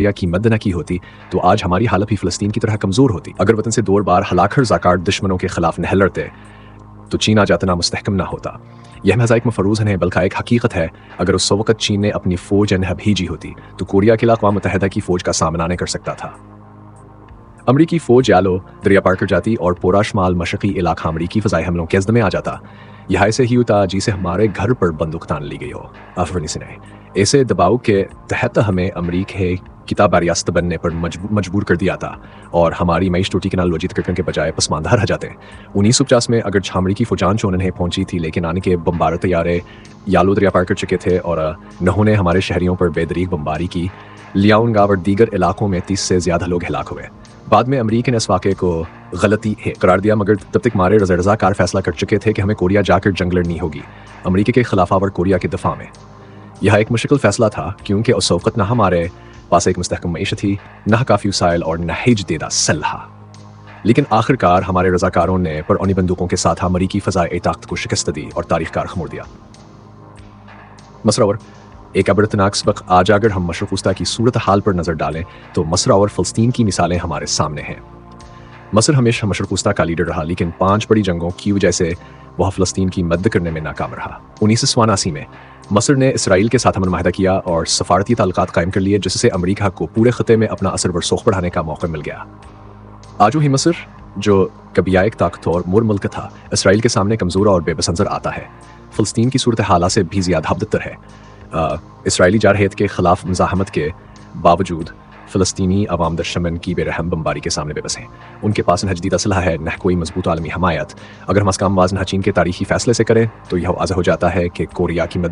या की मद न की होती तो आज हमारी हालत भी फ़लस्तीन की तरह कमज़ोर होती। अगर वतन से 2 बार हलाकर ज़ाकार्ड दुश्मनों के ख़िलाफ़ नहीं लड़ते तो चीन आ जातना मुस्तहकम ना होता। यह महज़ एक मफरूज़ नहीं बल्कि एक हकीकत है। अगर उस वक़्त चीन ने अपनी फ़ौज न भेजी होती तो कोरिया के अक़वाम मुत्तहिदा की फ़ौज का सामना नहीं कर सकता था। अमरीकी फ़ौज यालो दरिया पार कर जाती और पूरा शुमाल मशरक़ी इलाका अमरीकी फ़ज़ाई हमलों के ज़द में आ जाता। यह ऐसे ही होता जिसे हमारे घर पर बंदूक तान ली गई हो। आफरीन से नहीं, ऐसे दबाव के तहत हमें अमरीकी किताब रियासत बनने पर मजबूर कर दिया था और हमारी मईश टूटी के नाल लोजित करने के बजाय पसमानदा रह जाते। 1950 में अगर अमरीकी फ़ौजान चोन नहीं पहुंची थी, लेकिन आने के बम्बार तैयारे यालो दरिया पार कर चुके थे और उन्होंने हमारे शहरियों पर बेदरीग बम्बारी की। लियाउनगा और दीगर इलाकों में 30 से ज़्यादा लोग हिलाक हुए। बाद में अमरीकी ने इस वाक़े को गलती है करार दिया, मगर तब तक हमारे रज़ाकार फैसला कर चुके थे कि हमें कोरिया जाकर जंग लड़नी होगी अमरीकी के खिलाफावर कोरिया के दफ़ा में। यह एक मुश्किल फ़ैसला था क्योंकि उस वक़्त न हमारे पास एक मुस्तहकम मईशत थी, न काफ़ी वसाइल और न ही जदीदा सलाह। लेकिन आखिरकार हमारे रज़ाकारों ने परमाणु बंदूकों के साथ अमरीकी फ़ज़ाई ताकत को शिकस्त दी और तारीख़ कार खमोड़ दिया। मसर और एक अबरतनाक सबक आज अगर हम मशरक़ वस्ता की सूरत हाल पर नज़र डालें तो मसर और फ़लस्तीन की मिसालें हमारे सामने हैं। मसर हमेशा मशरक़ वस्ता का लीडर रहा, लेकिन 5 बड़ी जंगों की वजह से वह फ़लस्तीन की मदद करने में नाकाम रहा। 1989 में मसर ने इसराइल के साथ अमन माहिदा किया और सफारती ताल्लुकात कायम कर लिए, जिससे अमरीका को पूरे ख़त्े में अपना असर व रसूख बढ़ाने का मौका मिल गया। आज वही मसर जो कभी एक ताकतवर मुर मुल्क था, इसराइल के सामने कमज़ोर और बेबस नज़र आता है। फ़लस्तीन की सूरत हाल से भी ज़्यादा बदतर है। इसराइली जारहियत के ख़िलाफ़ मज़ाहमत के बावजूद फ़लस्तीनी अवाम दशमन की बेरहम बमबारी के सामने बेबस हैं। उनके पास न जदीद असलहा है, न कोई मजबूत आलमी हमायत। अगर हम इसका अमवाज़ चीन के तारीख़ी फ़ैसले से करें तो यह वाज़ह हो जाता है कि कोरिया की मदद